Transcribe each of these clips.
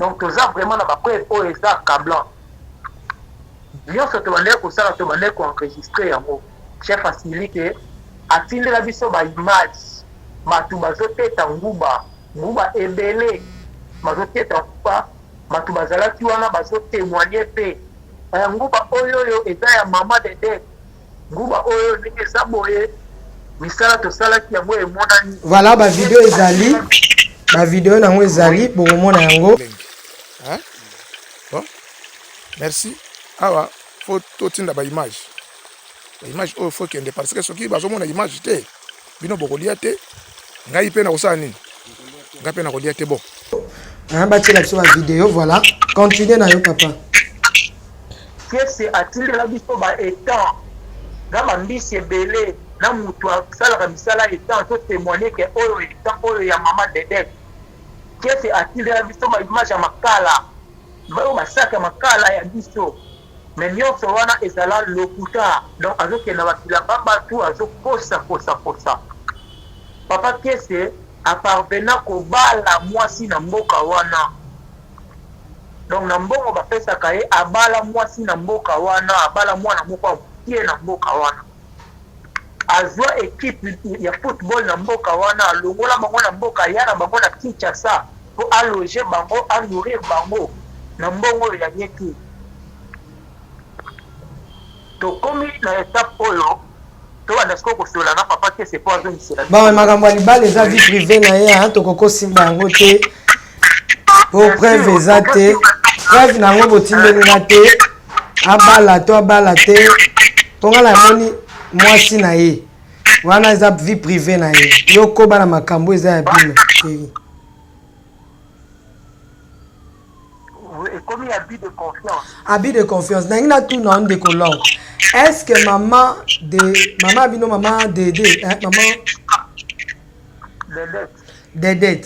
Donc toza vraiment na ba preuve oyo eza câblant. Nyonso tobandeki kosala tobandeki koenregistre yango. Chef asili ke atindela biso ba image bato bazoteta nguba ebele bazoteta nguba bato bazalaki wana bazotémoigne mpe nguba oyo eza ya mama dede nguba oyo ndenge eza boye misala tosalaki yango emonani. Voilà bavideo ezali bavideo nango ezali bokomona yango. Bon, merci. Awa faut totinda ba image oyo faut kende parce que soki bazomona image te bino bokolia te ngai pe na kosala nini ngai pe na kolia te bon batia biso ba vidéo. Voilà, continuez na yo papa. Pièce atindela biso ba état na bambisi ebele na mutu asalaka misala état to témoigner ke oyo état oyo ya mama dede. Pièce atindela biso ba image ya makala bayo basaka makala ya biso mais nyonso wana ezala lokuta donc azokenda bakilanga bato azokosa kosa papa Pièce aparvena kobala mwasi na mboka wana. Donc na mbongo bapesaka ye abala mwasi na mboka wana abala mwana moko amukie na mboka wana azwa ekipe ya football na mboka wana alongola bango na mboka ya na bango na Kinshasa po aloger bango anourrir bango na mbongo ya nyeki. Tokomi na étape oyo tobanda siko kosola na papa Pièce po azomisela bon makambo ya libala eza vie privée na ye tokokosimba yango te po preuve eza te preuve nango botindelinga te abala te mponga na moni mwasi na ye wana eza vie privée na ye yo koba na makambo eza ya bino chéri. ekomi abus de confiance. Abus de confiance nangi na tout na ndeko long. Est-ce que maman bino maman Dédé maman Dédé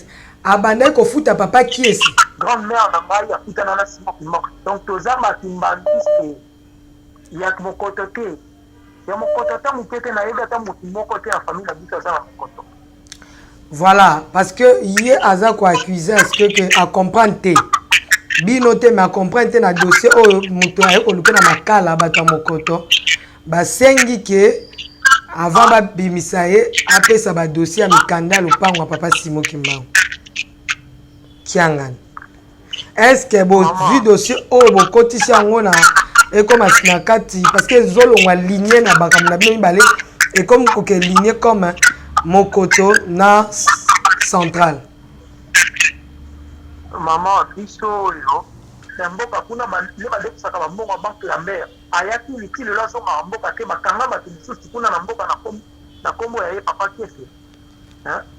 abandai kofuta papa Pièce grande mère na ngai afutana na sima pima donc toza batimbandiste ya mokoto te ya mokoto ta mokete na yeba ta motu moko te ya famille na biso aza na mokoto. Voilà parce que ye aza ko accuser est-ce que a comprendre te bino te mais a comprendre te na dossier oyo moto aye koluka na makala bato mokoto basengi ke avant babimisa ye apesa ba dossier ya mikanda lopango ya papa Simon Kimbangu kiangani. Est-ce que bo vu dossier oyo bokotisi yango na ekoma na kati parce que zolongwa ligne na bakambo na bino mibale ekomi koke ligne comme mokoto na central. Maman biso oyo na mboka kuna ne badekisaka bambongo banque ya mbere ayaki litile lo azonga mboka te bakanga bato mosusu kuna na mboka na kombo ya ye papa Pièce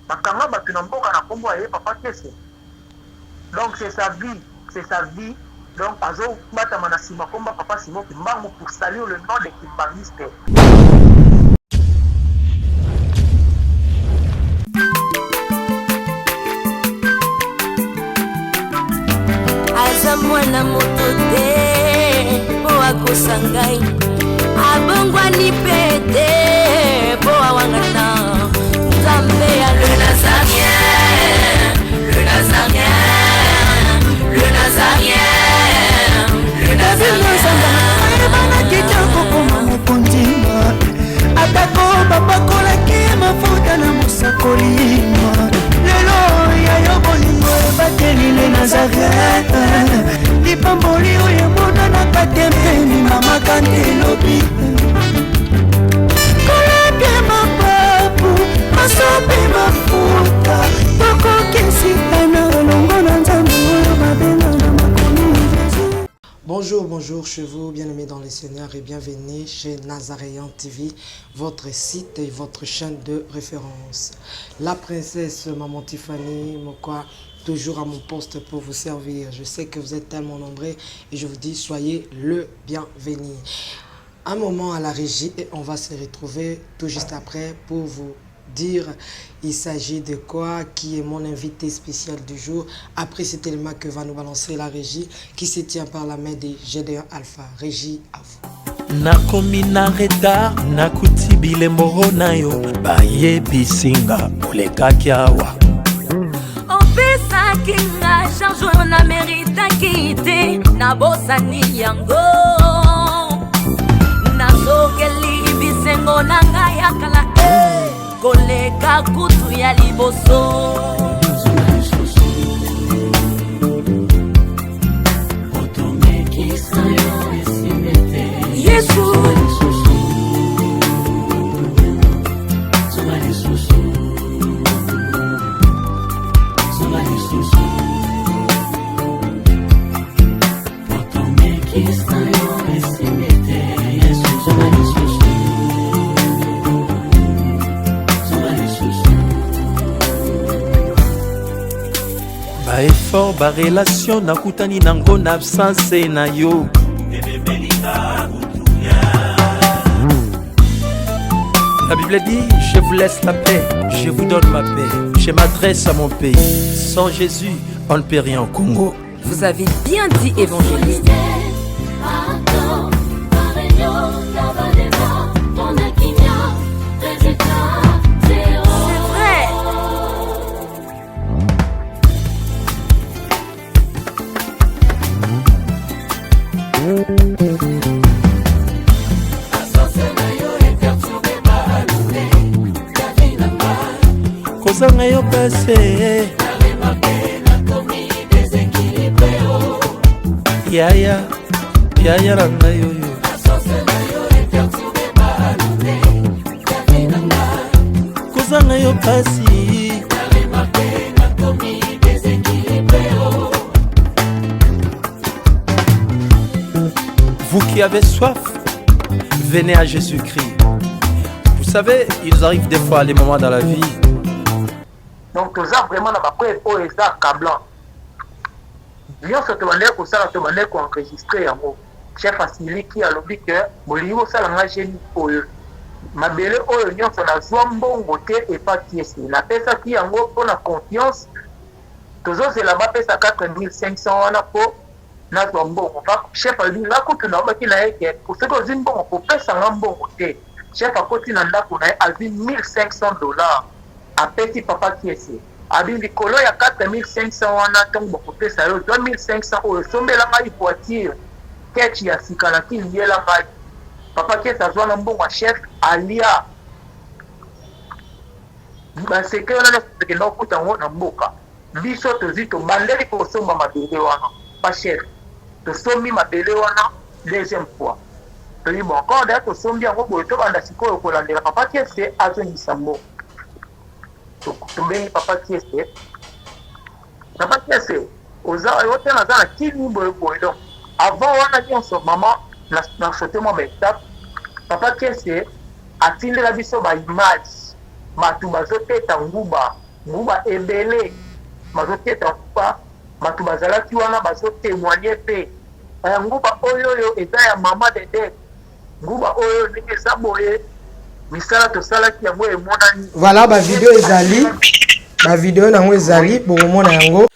bakanga bato na mboka na kombo ya ye papa Pièce. Donc c'est sa vie donc azobatama na nsima komba papa Simon Kimbangu pour saluer le nom de Kimbangiste. Aza mwana moto te po akosa ngai abongwani pete po awangata nzambe ya le Nazarien le Nazarien le Nazarien le Nazarien bana kitoko koma mokondima atako babakolaki mafuta na mosakolima lelo ya yo bolingo ebateli le Nazareth lipamboli oyo emonanaka te mpeni mama kante lobi kolapie mapapu masope mafuta tokokesika na olongo na nzambe oyo babenga na makomi Jésus. Bonjour chez vous, bien-aimés dans les Seigneurs et bienvenue chez Nazaréen TV, votre site et votre chaîne de référence. La princesse Maman Tiffany Mokwa, toujours à mon poste pour vous servir. Je sais que vous êtes tellement nombreux et je vous dis soyez le bienvenu. Un moment à la régie et on va se retrouver tout juste après pour vous dire il s'agit de quoi, qui est mon invité spécial du jour. Après cet élément que va nous balancer la régie qui se tient par la main de Gédéon Alpha. Régie à vous. Nakomi na retard nakuti bilembo na yo baye bisinga olekaki awa opesa kinga charge oyo na meritaki te nabosani yango nazokeli bisengo na ngai ya kala koleka kutu ya liboso Yesu baeffort barelation nakutani nango na absence na yo La Bible dit, je vous laisse la paix, je vous donne ma paix. Je m'adresse à mon pays. Sans Jésus, on ne peut rien au Congo. Vous avez bien dit évangéliste. C'est vrai. Kozanga yo pese Yaya ranga yoyo Kozanga yo pasi Vous qui avez soif, venez à Jésus-Christ. Vous savez, il nous arrive des fois les moments dans la vie. Donc toza vraiment na bapreuve oyo eza accablant nyonso tobandeki kosala tobandeki koenregistre yango chef asiliki alobi ke bolingi kosalanga geni oyo mabele oyo nyonso nazwa mbongo te epaki esi napesaki yango mpona confiance tozozela bapesa 4500 wana mpo nazwa mbongo chef alobi nakutuna obaki na ye ke soki ozwi mbongo kopesanga mbongo te chef akoti na ndako na ye azwi $1500 apesi papa kiese abi likolo ya 4500 wana ntongo bakopesa yo 2500 oyo sombela ngai voiture kechi ya sika na kiliela ngai papa kiese azwa na mbongo ya chef alia baseke wana nyonso tokenda kokuta yango na mboka biso tozwi tobandeli kosomba mabele wana pa chef tosombi mabele wana deuxième fois toyi bon encore daya tosombi yango boye tobanda sikoyo kolandela papa kiese azongisa mbongo tobengi papa kiese oza ote naza na kini boyeboye donc avant wana nyonso mama na fote mwa baetape papa kiese atindela biso baimage bato bazoteta nguba ebele bazoteta nguba bato bazalaki wana bazotémoigne mpe nguba oyo eza ya mama dede nguba oyo ndenge eza boye misala tosalaki yango emonani voilà bavideo ezali bavideo nango ezali bokomona yango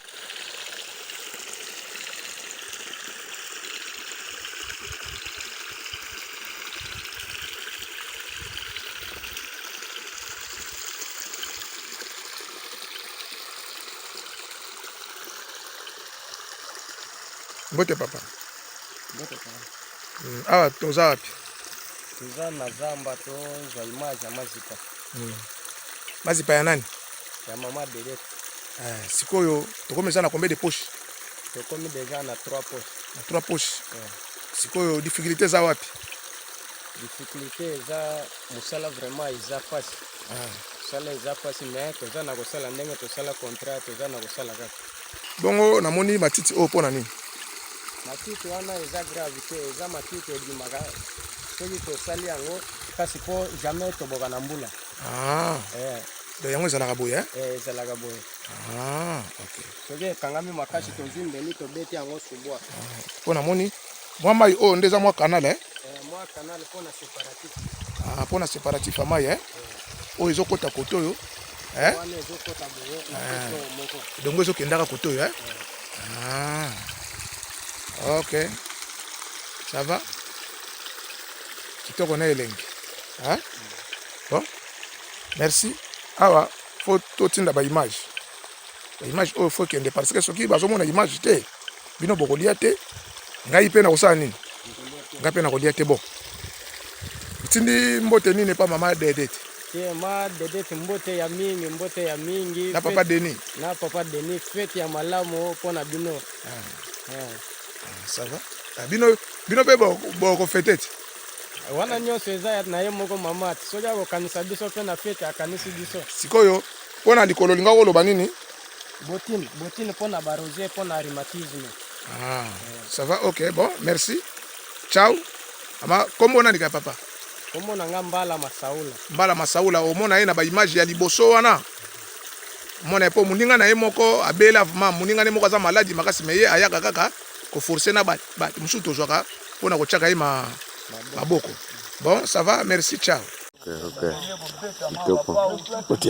Mbote papa. Awa toza wapi? Toza na zamba to za image ya mazipa. Mazipa ya nani? Ya mama Belete. Sikoyo tokomeza na combien de poches? Tokomi deja na 3 poches. Na 3 poches. Sikoyo difficulté za wapi? Difficulté za musala vraiment iza fasi. Musala iza fasi mais toza na kosala ndenge tosala contrat toza na kosala kaka. Bongo namoni matiti o pona nini? Matiti wana eza gravité eza matiti odimaka soki tosali yango kasi po jamais toboka na mbula. De yango ezalaka boye ezalaka boye. Okay. Soki ekangami makasi tozwi ndeni tobeti yango subwa. Po namoni mwa mai oyo nde eza mwa canal mwa canal mpona séparatif. Mpona séparatif ya mai oyo ezokota kote oyo wana ezokota boye na moko dongo ezokendaka kote oyo ok ça va kitoko na elengi bon merci awa fo totinda baimage image oyo faut kende parce que soki bazomona image te bino bokolia te ngai pe na kosala nini ngai pe na kolia te bon tindi mbote nini pa mama Dedete ma Dedete mbote ya mingi na papa Denis fete ya malamu pona bino ça va bino pe boko fete wana nyonso eza na ye moko mama soki akokanisa biso mpe na fete akanisi biso sikoyo mpona likolo linga koloba nini botine mpona barosier mpona rhumatisme. Ça va, ok, bon, merci. Ciao. Ama kombo nani ka papa? Kombo na nga Mbala Masaula. Mbala Masaula omona ye na ba image ya liboso wana. Mona po muninga na ye moko abela vraiment muninga ne moko za maladi makasi meye ayaka kaka ko forcer na ba musu tozwaka pona ko chaka ye maboko. Bon, ça va, merci, ciao. Ok.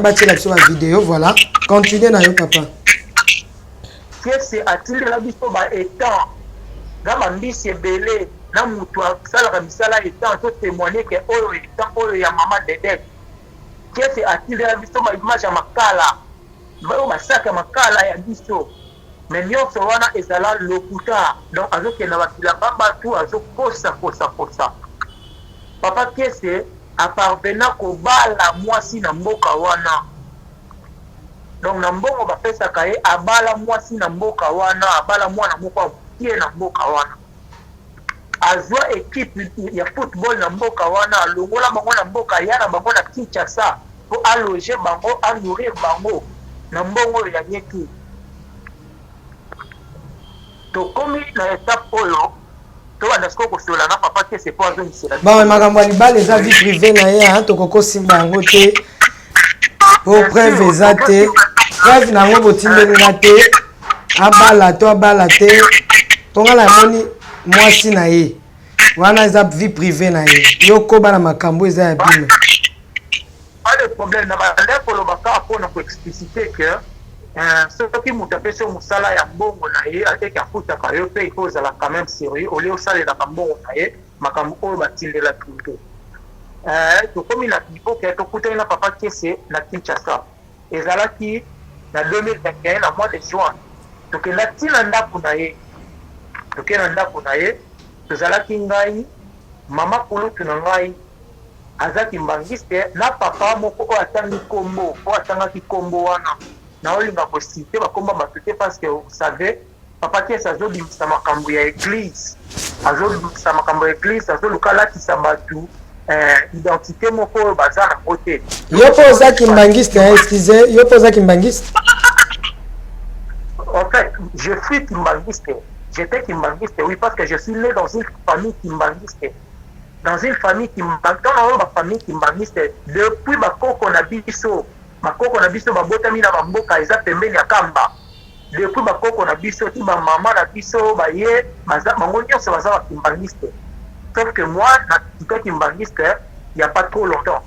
Batila sur la vidéo, voilà. Continuez na yo papa. Kese atindela biso ba état gama mbisi ebele na mutu asalaka misala état to témoigner que oyo état oyo ya mama Dedete. Kese atindela biso ba image ya makala bayo basaka makala ya biso mais nyonso wana ezala lokuta donc azokenda bakilanga batu azokosa kosa papa Kese aparvena kobala mwasi na mboka wana donc na mbongo bapesaka ye abala mwasi na mboka wana abala mwana moko amukie na mboka wana azwa ekipe ya football na mboka wana alongola bango na mboka ya na bango na Kinshasa po aloger bango anourrir bango na mbongo ya nyeki tokomi na étape oyo tobanda siko kosola na papa Kese po azongisela bon makambo ya libala eza vie privée na ye tokokosimba yango te po preuve eza te preuve nango botindelinga te abala te tongala yamoni mwasi na ye wana eza vie privée na ye yokoba na makambo eza ya bino pas de problème na bandeko lobaka mpona koexplicite ke soki moto apesi yo mosala ya mbongo na ye ateki afutaka yo mpe ifo ozala quand même sérieux olie osalelaka mbongo na ye makambo oyo batindela tuto tokomi na niveau ke tokutani na papa Kese na Kinshasa ezalaki na 2021 na mois de juin tokenda ntina ndako na ye tozalaki ngai mama kulutu na ngai azaki mbangiste na papa moko oyo atangi kombo oyo atangaki kombo wana na olinga kosite bakomba bato te parce que vous savez papa Kese azobimisa makambo ya église azoluka alatisa bato identité moko oyo baza na kote yo mpo ozaki mbangiste excusez yo mpo ozaki mbangiste en fait je suis kimbangiste j'étais kimbangiste oui parce que je suis né dans une famille kimbangiste dans une famille kimbangiste dans famille kimbangiste depuis bakoko na biso babotami na bamboka eza pembeni ya kamba depuis bakoko na biso ti bamama na biso baye bango nyonso baza bakimbangiste sauf que moi natika kimbangiste il y a pas trop longtemps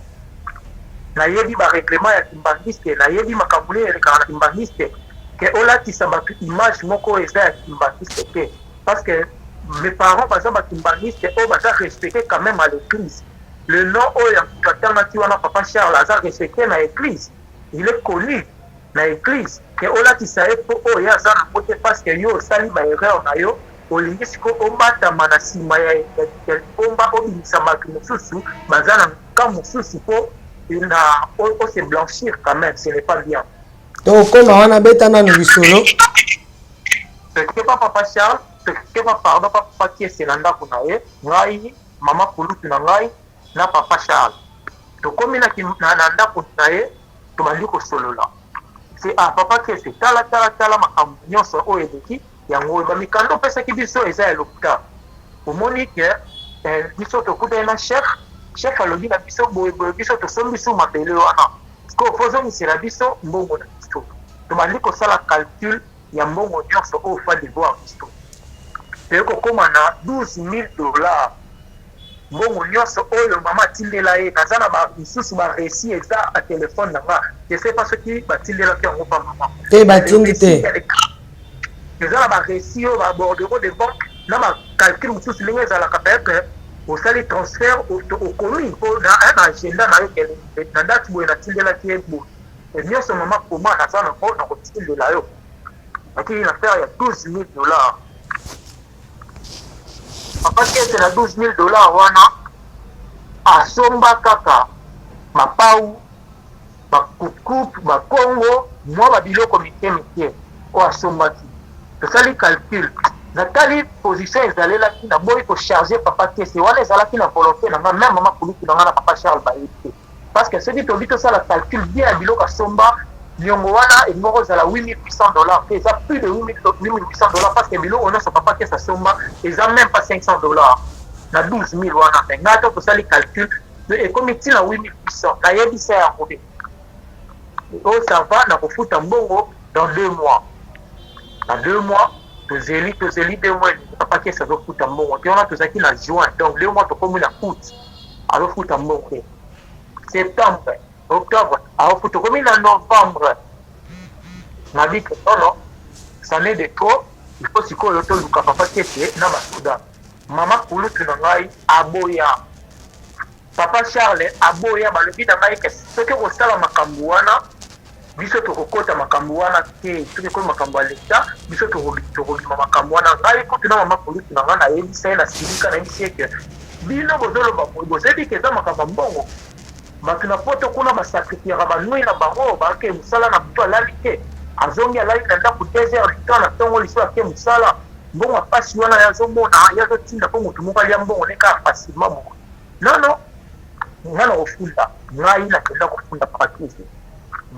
nayebi barèglement ya kimbangiste nayebi makambo elekaka na kimbangiste ke olatisa bato image moko eza ya kimbangiste te parce que mes parents baza bakimbangiste oyo baza respecté quand même à l'église le nom oyo ya moto atangaki wana papa Charles aza respecté na église il est connu na église ke olatisa ye po oyo aza na kote parce que yo osali baerreur na yo olingi siko obatama na nsima ya bomba obimisa bato mosusu baza na ka mosusu po se blanchir quand même ce n'est pas bien tokoma wana beta nanu lisolo ce pas papa Charles ce pas pardon papa Kese na ndako na ye ngai mama kulutu na ngai na papa Charles tokomi na ndako na ye tobandi kosolola c'est papa Kese tala makambo nyonso oyo eleki yango bamikanda opesaki biso eza ya lokuta omoni ke biso tokutani na chef chef alobi na biso boye biso tosombi biso mabele wana ko fozongisela biso mbongo na biso tomandi kosala calcul ya mbongo nyonso oyo fa devoir biso toye kokóma na $12,000 mbongo nyonso oyo mama atindela ye naza na misusu baresi eza a telefone na nga je sais pas soki batindelaki yango pa mama te batindi te eza na baresi oyo babordero de banque na bacalcul mosusu ndenge ezalaka peut-être osali transfert okomi mpo na agenda na yo kele na date boye natindelaki ye boye nyonso mama koma naza nango na kotindela yo akili na affaire ya $12,000 papa kese na $12,000 wana asomba kaka mapau bakukupu bakongo mwa babiloko mike oyo asombaki tosali calcul natali position ezalelaki na boyi kocharge papa kese wana ezalaki na volonté na nga meme mama kuluku na nga na papa Charles baye te parce que soki tobi tosala calcul bien ya biloko asomba niongo wana elingo kozala $8,800 te eza plus de $8,800 parce que biloko nyonso papa kese asomba eza même pas $500 na 12,000 wana me ngai to tosali calcul ekomi ntina 8,800 nayebisa yango te oyo ça va na kofuta mbongo dans 2 mois na 2 mois tozeli 2 mois papa kese azofuta mbongo te wana tozalaki na juin donc 2 mois tokomi na août azofuta mbongo te septembre octobre azofuta tokomi na novembre nabi ke non ça n'est de trop il faut sikoyo toluka papa kese na basoda mama kulutu na ngai aboya papa Charles aboya balobi na ngai ke soki kosala makambo wana biso tokokota makambo wana te soki koyi makambo ya leta biso tokobima makambo wana ngai kutu na mama kulutu na ngai nayebisa ye na silika nayebisi eke bino bozoloba bozebi ke eza makambo mbongo bato na poto kuna basakrifiaka banui na bango bake mosala na butu alali te azongi alali na ndako 2 heures du temps na ntongo liso ake mosala mbongo apasi wana yazomona yazotinda mpo motu moko alia mbongo nekaka facilement moko nono ngai na kofunda ngai nakenda kofunda papa kese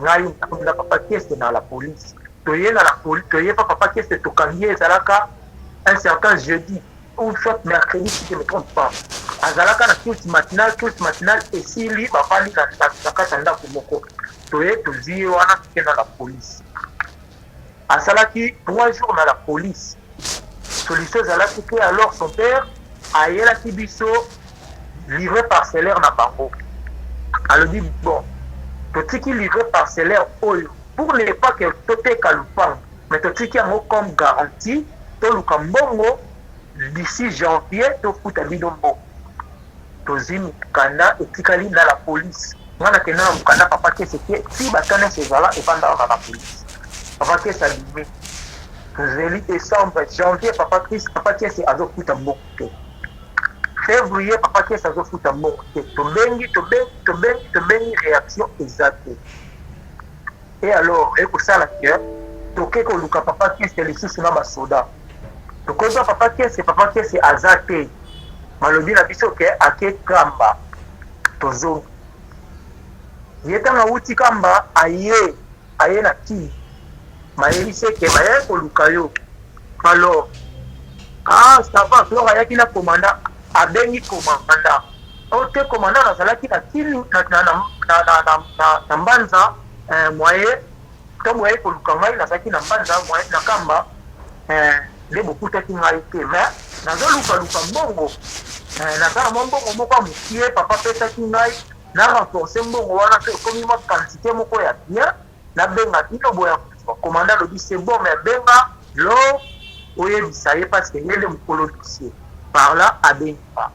ngai nakofunda papa kese na la police toye na la police toye pa papa kese tokangi ezalaka un certain jeudi ou soit mercredi si je ne me trompe pas azalaka na culte matinale esili bafandi na kati ya ndako moko toye tozwi wana tokenda na police asalaki 3 jours na la police solution ezalaki ke alors son père ayelaki biso livre parcellaire na bango alobi bon totiki livre parcellaire oyo pour ne pas que toteka lupango mais totiki yango comme garantie toluka mbongo d'ici janvier tofuta bino mbongo tozwi mikanda etikali na la police ngana kenda na mokanda papa kese te si batane sezala evandaka na police papa kese abimi tozeli décembre janvier papa kese azofuta mbongo te février papa kese azofuta mbongo te tobengi réaction eza te et alors ekosala ke toke koluka papa kese lisusu na basoda tokozwa papa kese aza te malobi na biso ke ake kamba tozongi ye ntango awuti kamba aye na kii mayebisi eke baye koluka yo alors ça va flore ayaki na komanda abengi komanda oyo te komanda nazalaki na kini na mbanza moye ntango aye koluka ngai nazalaki na mbanza moye na kamba nde bokutaki ngai te mais nazolukaluka mbongo naza na mwa mbongo moko ya mokie papa pesaki ngai na renforce mbongo wana pe ekomi mwa quantité moko ya bien nabenga bino boya komanda alobi c'est bon mais benga lo oyebisa ye parce que ye nde mokolo dossier par là abengi pa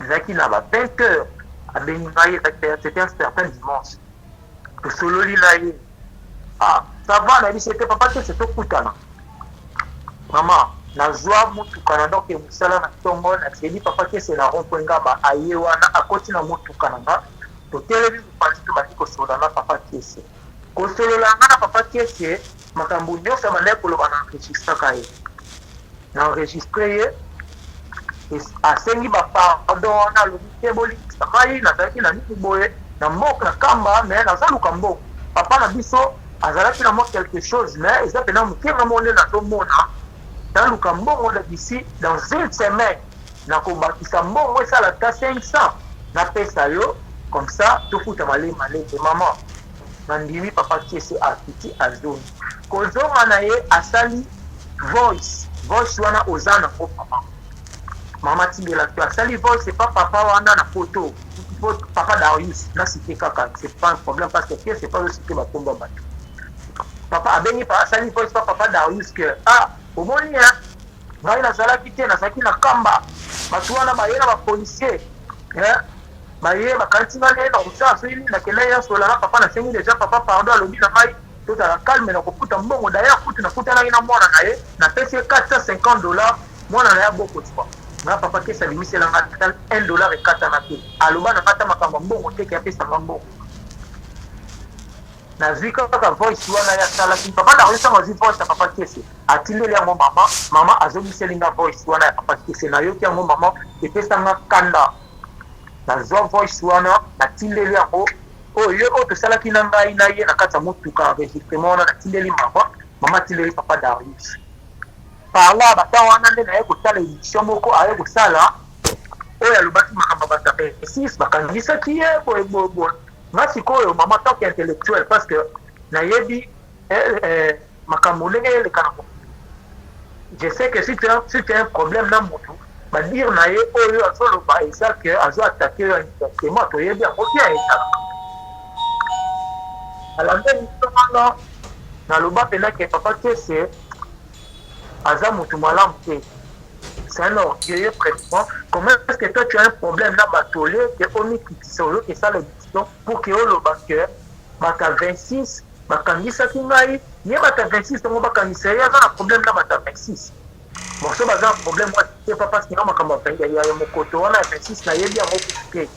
ezalaki na ba 20 heures abengi ngai c'était un certain dimanche tosololi na ye ça va nayebi c'était papa te c'est tokutana mama nazwa motuka na donc mosala na ntongo naseli papa kese na rond-point ngaba aye wana akoti na motuka na nga totelemi mopanzi tobandi kosolola na papa kese kosolola nga na papa kese makambo nyonso bandai koloba na enregistraka ye na enregistre ye asengi bapardon wana alobi te bolikisa ngai nazalaki na nini boye na mboka na kamba mais nazaluka mbongo papa na biso azalaki na mwa quelque chose mais eza pena mokenga mo nde nazomona naluka mbongo na d'ici dans une semaine nakobakisa mbongo esalaka 500 napesa yo comme ça tofuta malé maman nandimi papa kiese akiti azoni kozonga na ye asali voice wana oza na ko mama tindela tu asali voice c'est pas papa wana na photo papa Darius na cité kaka c'est pas un problème parce que c'est pas aussi que batomba bato papa abengi pa asali voice pas papa Darius que omoni ngai nazalaki te nazalaki na kamba bato wana baye na bapolisier baye bakantinga ne na komisa soyini nakende ya sola na papa nasengi déjà papa pardon alobi na ngai tozala calme na kokuta mbongo d'ailleurs kutu nakutanaki na mwana na ye napesi ye $450 mwana na ye abokotwa nga papa kesa limiselanga $1 ekatana te aloba na ngata makambo mbongo teke apesanga mbongo nazwi kaka voice wana ya salaki papa nakoyesanga ozwi voice ya papa kese atindeli yango mama azomiselinga voice wana ya papa kese nayoki yango mama epesanga kanda nazwa voice wana natindeli yango oyo tosalaki na ngai na ye na kati ya motuka enregistrement wana natindeli mama atindeli papa Darius parla bata wana nde naye kosala édition moko aye kosala oyo alobaki makambo bata 26 bakangisaki ye boye nga sikoyo mama toke intellectuel parce que nayebi makambo ndenge elekana je sais que si tu as un problème na motu badire na ye oyo azoloba eza ke azo attaque yo indirectement toyebi yango bien ezala alandeni wana naloba mpena ke papa kese aza motu malamu te c'est un orgueilleux président comment est-ce que toi tu as un problème na batole ke omikitisa oyo kesala édition pour ke oloba ke bata 26 bakangisaki ngai ye bata 26 tongo bakangisa ye aza na problème na bata 26 morceau baza na problème moi te pas parce que nga makambo ya mokoto wana ya 26 nayebi yango te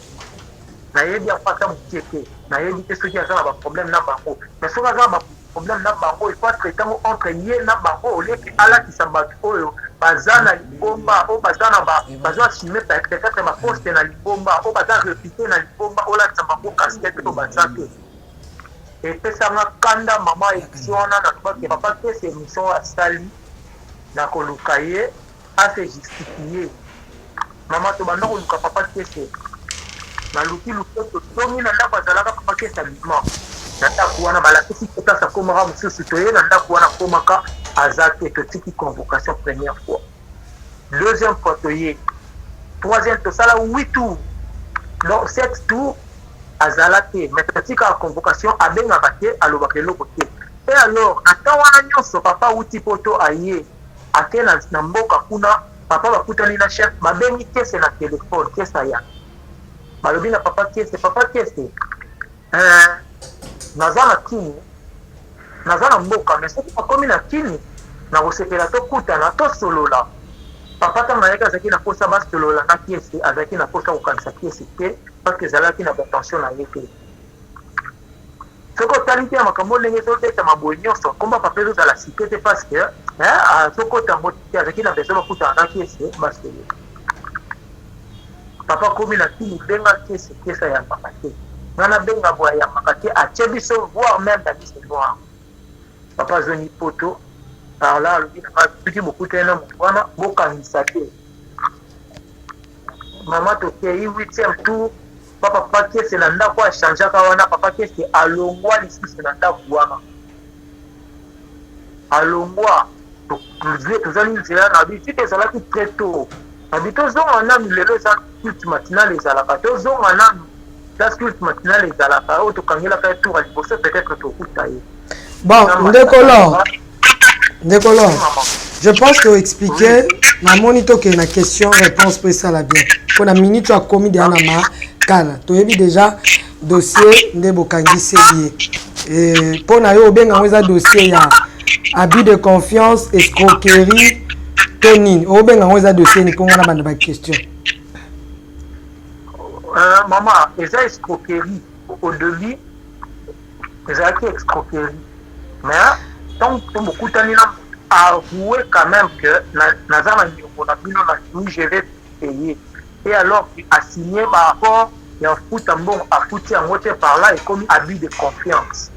nayebi yango ata mokie te nayebi te soki aza na baproblème na bango mais soki aza na baproblème na bango il faut traitango entre ye na bango oleki alakisa bato oyo baza na libomba oyo baza assume peut-être baposte na libomba oyo baza repite na libomba olakisa bango casquette to baza te epesanga kanda mama émission wana natobaki papa te se émission asali na koluka ye ase justifie mama tobanda koluka papa te se naluki luketo tongi na ndako azalaka papa te saliment na ndako wana balakisi place akomaka mosusu toye na ndako wana akomaka aza te totiki convocation première fois deuxième fois toye troisième tosala 8 tours donc 7 tours azala te mais totika convocation abengaka te alobaka eloko te et alors ata wana nyonso papa uti poto aye ake na mboka kuna papa bakutani na chef babengi kese na telefone kesa ya balobi na papa kese naza na kini naza na mboka mais soki bakomi na kini na kosepela tokutana tosolola papa ntango nayaki azalaki na posa basolola na kiese azalaki na posa kokanisa kiese te parce que ezalaki na batension na ye te soki otali te ya makambo ndenge tobeta maboye nyonso komba papa ezozala sike te parce que sokota yango te azalaki na besoin bakutana na kiese basolola papa komi na kini benga kiese kesa ya maka te ngana benga boya ya maka te atie biso voire même na liste noire papa zoni poto par là alobi na soki bokutani na motu wana bokangisa te mama tokei 8e tour papa kese na ndako achangeaka wana papa kese alongwa lisusu na ndako wana alongwa tozali nzela na bi fite ezalaki très tôt na bi tozonga nanu lelo eza culte matinale ezalaka tozonga nanu place culte matinale ezalaka oyo tokangelaka tour ya liboso peut-être tokuta ye bon Ndekolo, je pense que expliquer na monito que na question réponse pour ça la bien. Pour la minute tu as commis de anama kana. Tu as vu déjà dossier de bokangi sélié. Et pour na yo ben ngaweza dossier ya abus de confiance, escroquerie, tonin. O ben ngaweza dossier ni pour ngana banda ba question. Maman, eza escroquerie au début. Eza qui escroquerie. Mais donc beaucoup de gens avoué quand même que je vais payer. Et alors il a signé par rapport et en foot en bon à foutu en moitié par là et comme abus de confiance.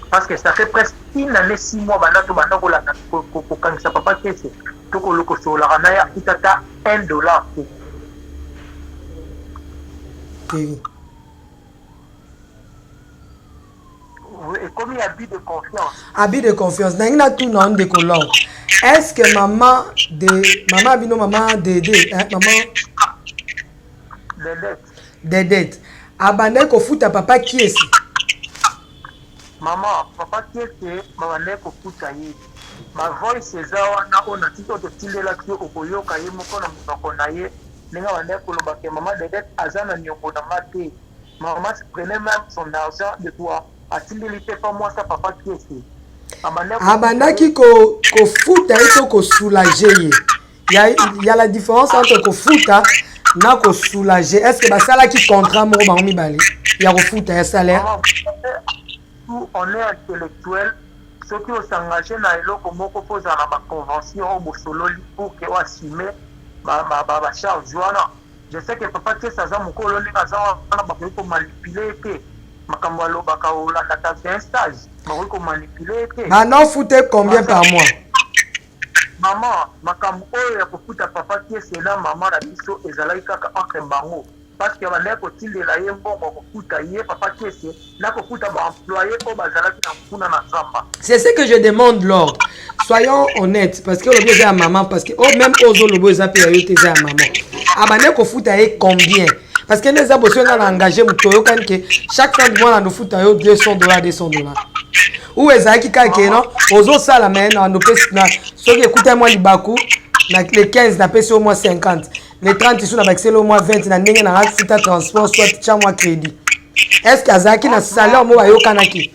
Parce que ça fait presque une année 6 mois quand ça papa que c'est tout le coup sur la ranaya il t'a $1. Kevin. Oui, et comme il y a habit de confiance. Habit de confiance. N'a tout non de colon. Est-ce que maman Bino maman Dédé, hein, maman Dédé. Abandé ko futa papa qui est Maman, papa qui est maman ko futa yi. Ma voice ezawa na ona tito to tindela kyo okoyoka ye moko na mutoko na ye. Ninga wande ko loba ke maman Dédé azana nyongo na mate. Maman prenait même son argent de toi. A-t-il pas moi ça papa qui est abandaki ko futa ito ko soulager. Il y a la différence entre ko futa na ko soulager. Est-ce que basala qui contrat mo ba mi bali? Il y a ko futa ya salaire. On est intellectuel. Ceux qui s'engagent dans eloko moko poza na ba convention au bosololi pour que assumer ba charge wana. Je sais que papa qui ça za mokolo ni kaza na ba ko manipuler ke. Makambo alobaka olanda ta un stage. Makambo ko manipuler ke. Maintenant foutez combien par mois? Maman, makambo oyo ya kofuta papa qui c'est là maman na biso ezalaki kaka entre bango. Parce que bana ko tindela ye mbongo kofuta ye papa qui c'est na kofuta ba employé ko bazalaki na kuna na zamba. C'est ce que je demande Lord. Soyons honnêtes parce que le bien à maman parce que même ozo le beau zape ya yote za maman. Abane kofuta ye combien? Parce que les abossions ont engagé mutoyo kan que chaque fin du mois on nous fout $200. Où est Zaki Kake non? Ozo sala mais on nous paye na ceux qui écoutent moi libaku na les 15 na paye au moins 50. Les 30 ils sont avec au moins 20 na ndenge na futa transport soit cha moi crédit. Est-ce que Zaki na salaire mo bayo kanaki?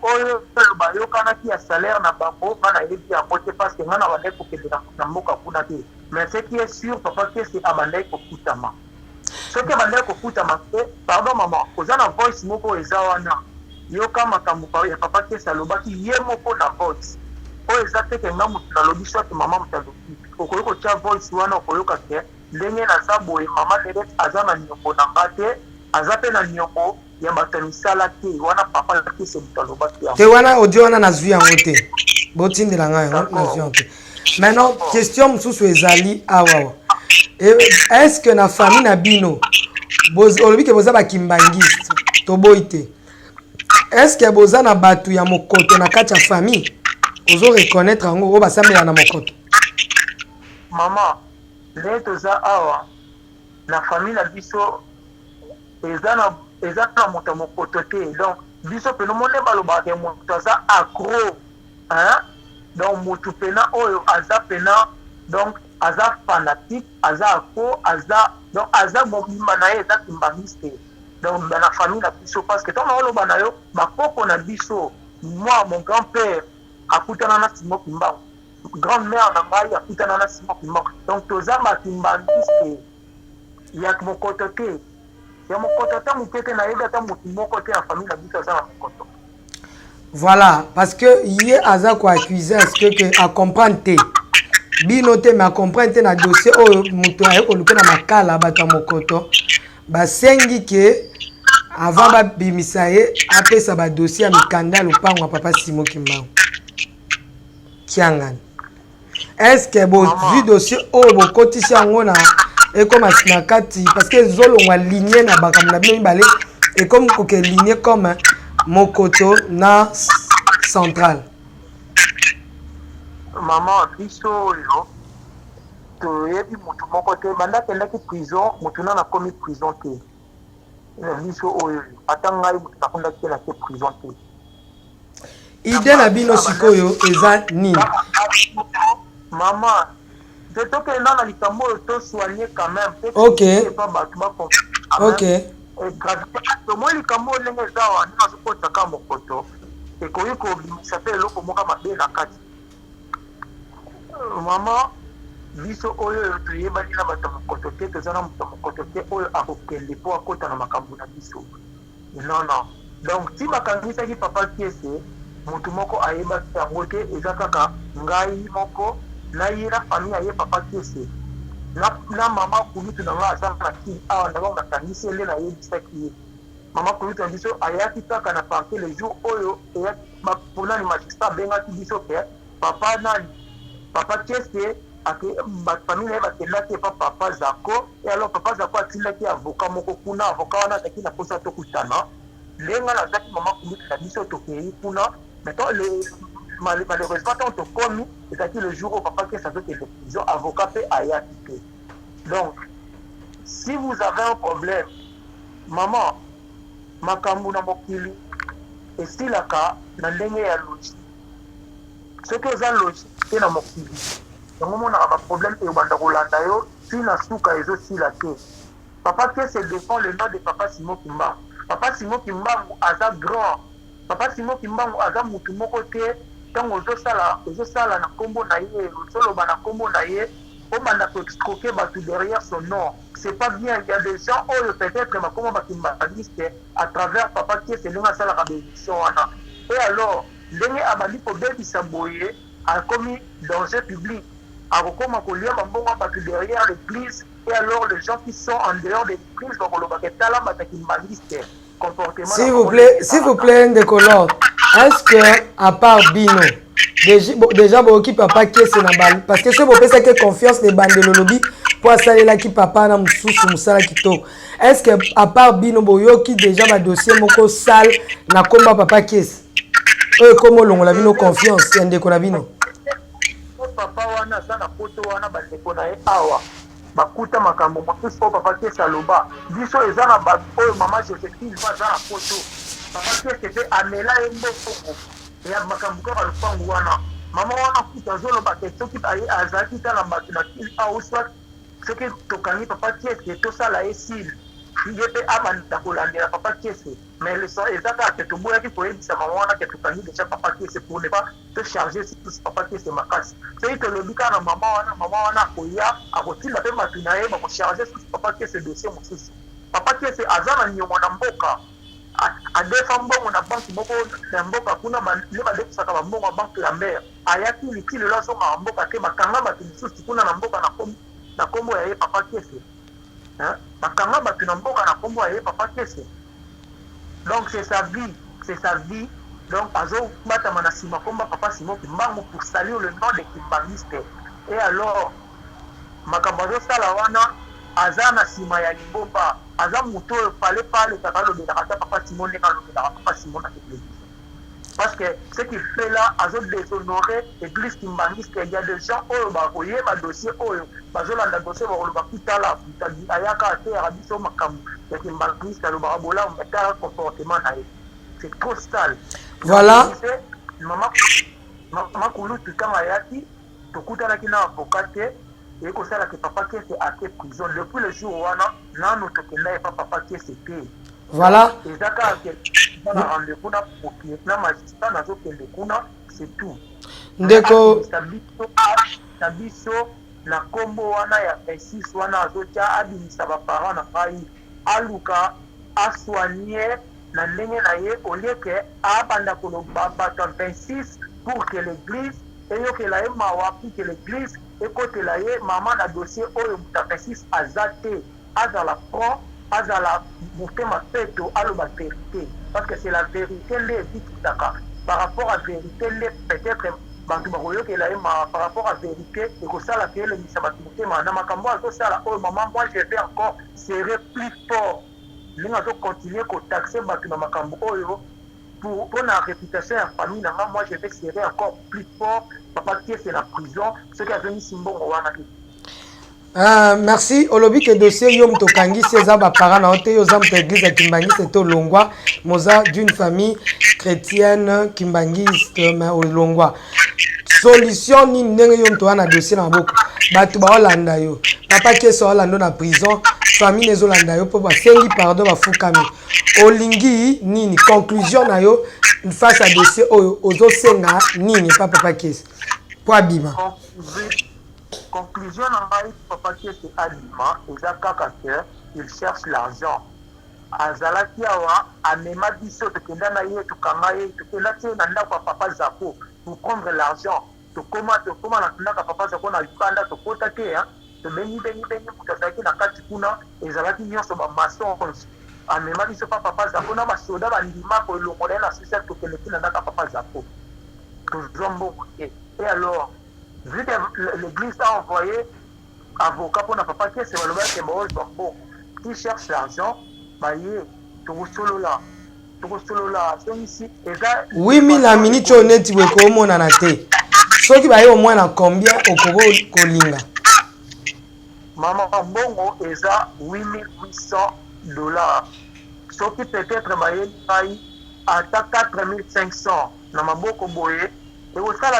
Oyo bayo kanaki ya salaire na bango na yebi ya côté parce que ngana bande ko kebela na mboka kuna te. Mais ce qui est sûr papa que c'est abandé ko kutama. Ce que bande ko kutama pardon maman, ozana voice moko ezawana. Yo kama kamupa ya papa que ça lobaki ye moko na voice. O ezate ke ngamu na lobi soit maman mutalobi. Okoyoko cha voice wana okoyoka ke ndenge na zabo e mama Dédé azana nyongo na ngate, azape na nyongo ya batanisala te wana papa que c'est mutalobaki. Te wana audio wana nazwi yango te. Botindela nga nazwi yango te. Maintenant question mususu ezali awa. Est-ce que na famille na bino olobi ke boza bakimbangiste toboite? Est-ce que boza na batu ya mokoto na kati ya famille ozo reconnaître yango o basambela na mokoto? Maman, leto za awa na famille na biso ezana moto mokoto te. Donc biso pe no monde baloba ke moto za accro hein. Donc moto pena oyo aza pena donc aza fanatique, aza accro, aza donc aza mobima na eza kimbangiste. Donc dans la famille la biso parce que tant na oloba na yo bakoko na biso moi mon grand-père akutana na Simon Kimbangu, grand-mère na ngai akutana na Simon Kimbangu. Donc toza bakimbangiste ya mokoto te. Ya mokoto ta mutete na yeba ta moko te en famille la biso za mokoto. Voilà, parce que hier aza ko accuser est-ce que a comprendre te. Bino te mais a comprendre te na dossier o muto ayo ko luka na makala bata mokoto. Ba sengi ke avant ba bimisa ye apesa ba dossier ya mikanda lupango papa Simon Kimbangu. Kiangani. Est-ce que bo vu dossier o bo kotisi yango na et comme asinakati parce que zolo ngwa lignée na bakamuna bino mibale et comme ko ke lignée comme mokoto na central. Maman biso yo to yebi mutu moko te banda kendaki prison mutu na komi prison te. Biso oyo atanga mutu na konda kela ke prison te. Ide na bino sikoyo eza nini? Maman, je te que na likambo to soigner quand même. OK. OK. To mo likambo lenge zawa na sokota ka mokoto. E koyiko bisape loko moka mabe na kati. Maman, biso oyo toyeba na bato mokoto te tozana moto mokoto te oyo akokende po akota na makambo na biso. Non non. Donc si bakangisa ki papa kiese mutu moko ayeba yango te eza kaka ngai moko na yira famille aye papa kiese na mama kulutu na nga asa na ki awa na bango nakangisi ele na yebisaki mama kulutu na biso ayaki kaka na parke le jour oyo eyaki mpona ni magistrat abengaki biso ke papa nani papa kiese famille bakendaki epa papa Zako et alors papa Zako atindaki avocat moko kuna avocat wana ataki na posa tokutana ndenge nazaki mama kumikisa biso tokei kuna malheureusement tant tokomi ezalaki le jour où papa Kese azokende prison avocat mpe ayaki te. Donc si vous avez un problème maman makambo na mokili esilaka na ndenge ya logique soki oza logique te na mokili yango monaka baproblème eyobanda kolanda yo ntina suka ezosila te. Papa Kese défend le nom de papa Simon Kimbangu. Papa Simon Kimbangu aza grand. Papa Simon Kimbangu aza mutu moko te ntango ozosala na nkombo na ye ozoloba na nkombo na ye obanda koextroquer bato derrière son nom. C'est pas bien. Il y a des gens oyo peut-être makomo bakimbangistes à travers papa Kese ndenge asalaka bénédiction wana. Et alors ndenge abandi kobebisa boye akomi danger public akokoma kolia mambongo bato derrière l'église. Et alors les gens qui sont en dehors de l'église bakolobaka etala batakimbangiste comportement. S'il vous plaît Ndekolor, est-ce que à part Bino déjà boki papa Kese na bal parce que ce bo pesa que confiance les bandelo lobby pour salela ki papa na mususu musala kitoko. Est-ce que à part Bino boyoki déjà ba dossier moko sale na komba papa Kese comment longola bino confiance ya ndeko na bino papa wana sana poto wana bandeko na ye awa bakuta makambo mosusu po papa Kese aloba biso eza na bato oyo mama Josephine baza na poto papa Kese mpe amela ye mboko ya makambo kaka lupangu wana mama wana kuta azoloba ke soki azalaki tala bato na kili auswat soki tokangi papa Kese tosala ye sile ye mpe abanda kolandela papa Kese mais eza kaka ke toboyaki koyebisa mama wana ke tokangi deja papa Kese pour ne pas te charger sur papa Kese makasi soki tolobi kaka na mama wana akoya akotinda mpe bato na ye bakocharge sur papa Kese dossier mosusu. Papa Kese aza na niongo na mboka adefa mbongo na banki moko na mboka kuna nde badefisaka bambongo ya banke ya mer ayaki liti lelo azonga mboka te bakanga bato mosusu kuna na mboka na kombo ya ye papa Kese bakanga bato na mboka na kombo ya ye papa Kese. Donc c'est sa vie donc azobatama na nsima komba papa Simon Kimbangu pour saluer le nom de Kimbanguiste. Et alors makambo azosala wana aza na nsima ya libomba aza moto oyo pale kaka alobelaka ta papa Simon ndenge alobelaka papa Simon na église parce que ce qu'il fait là azodéshonorer église Kimbanguiste. Il y a des gens oyo bakoyeba dossier oyo bazolanda dossier bakoloba kutala ayaka ateyaka biso makambo ya Kimbanguiste alobaka bolamu metala comportement na ye c'est trop sale. Voilà mama kulutu ntango ayaki tokutanaki na avocat te ekosala ke papa Kese ate prison depuis le jour wana nano tokenda epa papa Kese te. Voilà eza kaka ke na rendez-vous na magistrat nazokende kuna c'est tout ndeko na biso na kombo wana ya 26 wana azotia abimisa baparent na ngai aluka asoigne na ndenge na ye olie ke abanda koloba bato 26 pour que l'église eyokela ye mawa pour que l'église ekotela ye mama na dossier oyo muta 26 aza te azala franc azala motema peto aloba vérité parce que c'est la vérité nde evikisaka par rapport à vérité nde peut-être bato bakoyokela ye mawa par rapport à vérité ekosala ke elemisa bato motema na makambo azosala oyo mama moi je vais encore serrer plus fort ndenge azocontinue kotaxe bato na makambo oyo pour la réputation de la famille, moi je vais serrer encore plus fort. Papa Kese est en prison, ce qui a venu Simbongo wana. Merci. Olobi ke dossier yom tokangi seza ba parents na hote yo zam église Kimbangiste to Longwa, moza d'une famille chrétienne Kimbangiste mais au Longwa. Solution ni ndenge yom to na dossier na boko. Batu ba Holanda yo. Papa Kese Holanda na prison, famille les Holanda yo po ba sengi pardon ba fukami. Olingi nini conclusion na yo face à dossier ozo senga nini papa Kese po abima conclusion na ngai papa Kese abima eza kaka ke il cherche l'argent azalaki awa amema biso tokenda na ye tokanga ye tokenda te na ndako ya papa Zako pour prendre l'argent tokoma na ndako ya papa Zako na Uganda tokota te tobengi moto azalaki na kati kuna ezalaki nyonso bamaçonge amema biso pa papa Zako na basoda bandima kolongola na susa tokende na ndako ya papa Zako tozwa mbongo te. Et alors vu que l'église a envoyé avocat pour papa qui c'est le mec bon qui cherche l'argent bah tout solo là c'est ici et ça 8000 la minute honnête we ko mona na te soki ba yo moins na combien okoko kolinga maman bongo eza $8,800 soki peut-être ba yeli ata 4500 na maboko boye et ça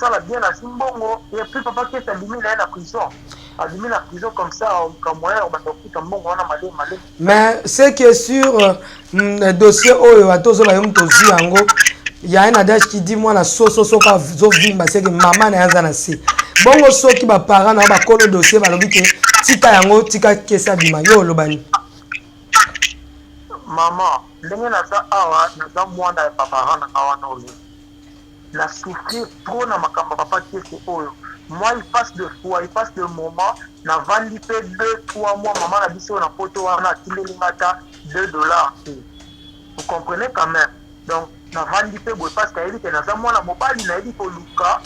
la bien na simbongo et puis papa qui est limite na prison admis la prison comme ça comme moyen on va sortir comme bon on a malé mais c'est que sur le dossier oyo atozo ba yom tozu yango il y a un adage qui dit moi la soso ka zo vimba c'est que maman na yanza na si bongo soki ba parents na ba kolo dossier ba lobi ke tika yango tika kesa bima yo lobani maman ndenge na za awa na za mwanda ya papa na awana oyo na souffrir trop na makamba papa qui est oyo moi il passe de fois il passe de moment na vandi pe 2-3 mois maman na biso na poto wana tileli ngata $2 vous comprenez quand même donc na vandi pe boy parce que il na za mwana mobali na yedi ko luka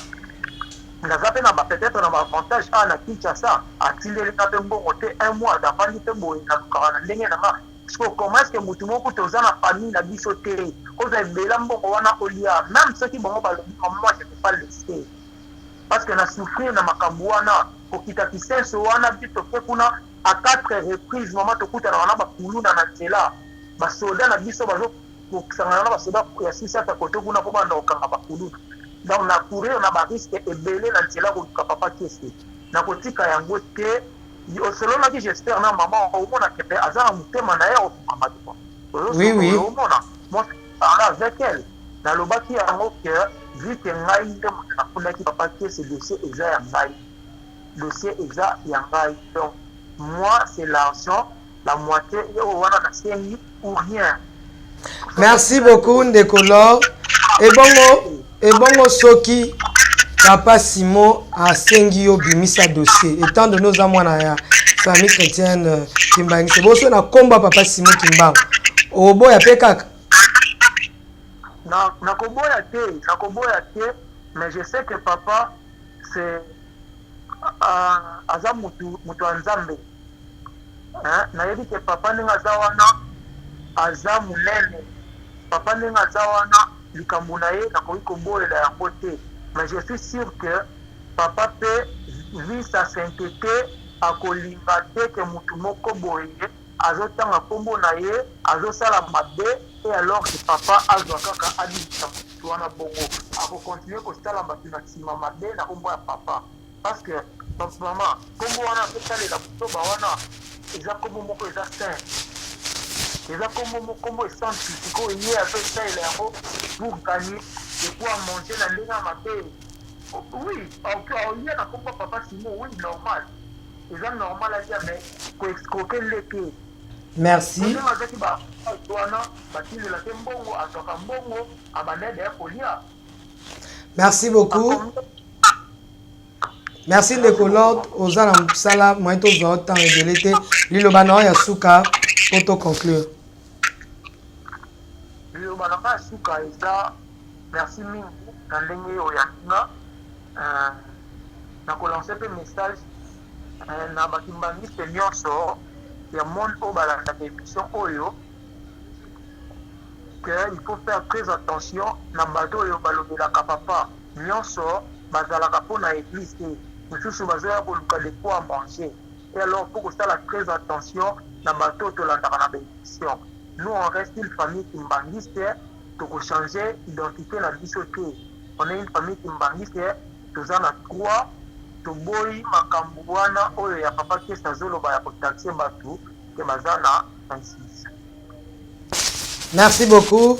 na za pe na ba peut-être na avantage na Kinshasa atileli ngata mbongo te 1 mois da vandi pe boy na luka na ndenge na ma comment est-ce que mutu moko toza na famille na biso te oza ebela mbongo wana olia même ceux qui bongo balobi moi je peux pas le laisser parce que na souffrir na makambo wana kokita kisenso wana bito pe kuna à 4 reprises maman tokuta na wana bakuluna na nzela basoda na biso bazo kokisanga na basoda ya sisa ta koto kuna po banda okanga bakuluna donc na courir na ba risque ebele na nzela ko papa kiesi na kotika yango te selon qui j'espère na maman au mona kepe azana mutema na yo mama de oui au mona moi parler avec elle na lobaki yango que vu que ngai nde na kuna ki papa qui ce dossier exa ya ngai dossier exa ya ngai donc moi c'est l'argent la moitié yo wana na sengi ou rien merci beaucoup Ndekolor et bongo soki Papa Simon a sengi yo bimisa dossier étant de nos amwana ya famille chrétienne Kimbangi c'est bon na komba Papa Simon Kimbangi obo ya peka na koboya te mais je sais que papa c'est aza mutu nzambe na yebi que papa ninga zawana aza munene papa ninga zawana likambo na ye na koboya la yango te. Mais je suis sûr que papa peut vivre sa sainteté à kolimate que mutu moko boye azotanga kombo na ye azosala mabe et alors que papa azwa kaka adibisa mutu wana bongo ako continuer kosala bato na nsima mabe na kombo ya papa parce que mama kombo wana azosalela butoba wana eza kombo moko eza saint eza kombo esantifique oyo ye azosalela yango pour gagner de quoi manger na ndenge ya mabe oui oye na kombo papa Simon oui normal eza normal à dire mais koexcroquer leke merci azaki wana batilela te mbongo azwaka mbongo abandede ya kolia merci beaucoup merci Ndekolor oza na mosala moyen tozwa otango ebele te liloba na oyo ya suka po toconclure liloba na ya suka eza merci mingi na ndenge oyo ya ntinga na kolanse mpe message na bakimbangiste nyonso ya monde oyo balandaka émission oyo que il faut faire très attention na bato oyo balobelaka papa nyonso bazalaka mpo na église te mosusu bazoya koluka de quoi manger et alors faut kosala très attention na bato oyo tolandaka na baémission nous on reste une famille kimbangiste tokochanger identité na biso te on est une famille kimbangiste toza na 3 toboyi makambo wana oyo ya papa kesa azoloba ya kotaxe bato ke baza na 26. Merci beaucoup.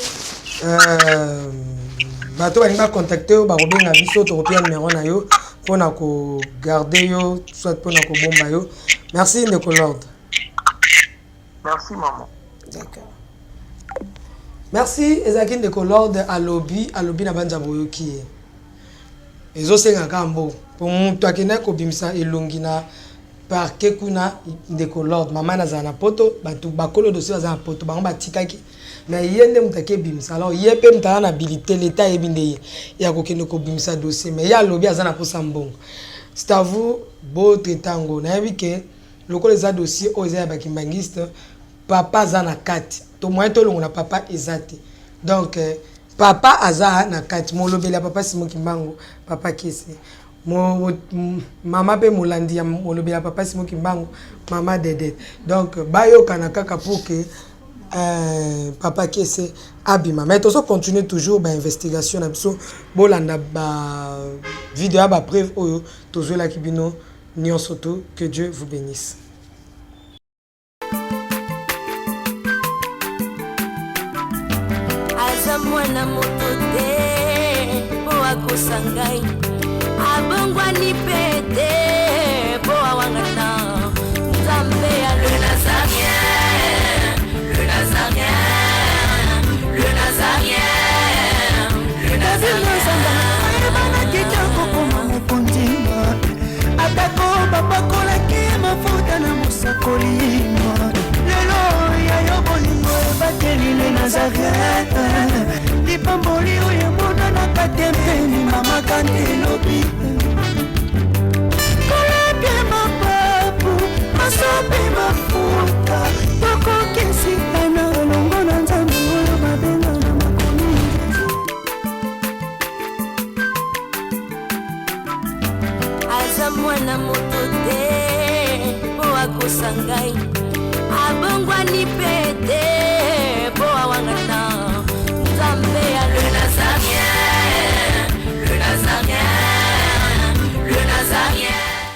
Bato balingi bacontacte yo bakobenga biso tokopia numéro na yo mpona kogarde yo soit mpona kobomba yo. Merci Ndekolor. Merci maman. D'accord. Merci ezalaki Ndekolor alobi na banzambo oyoki ye ezosengaka mbo mpo moto akendaki kobimisa elongi na parke kuna Ndekolor mama nazala na poto bato bakolo dosi baza na poto bango batikaki mais yende mutake bimisa alors yepe mutana na habilité l'état ebinde ya kokende ko bimisa dossier mais ya lobi azana posa mbongo c'est à vous beau tango na yebike loko les dossier oza ya bakimbangiste papa zana kati to moyen to longo na papa ezate donc papa aza na kati molobela papa Simon Kimbangu papa Kese mama pe molandi ya molobela papa Simon Kimbangu mama Dede donc bayo kana kaka pour que papa Kese abima mais tozo continuer toujours ba investigation na biso bolanda ba vidéo ba preuve oyo tozo la kibino nyonso. Que Dieu vous bénisse. Mwana moto te po akosangai abongwa ni pete po awangana Nzambe ya le Nazarien, le Nazarien, le Nazarien, le Nazarien. Bana kitoko koma mukundima atako babakolaki mafuta na musakolima lelo ya yobolingo bateli le Nazarien. Lipamboli oye mona na katempeni mama kantelobi kolapye mapapu masope mafuta tokokesitana longo na Nzambe oyo babenga na makomi aza mwana moto te po akosangai abongwa ni pete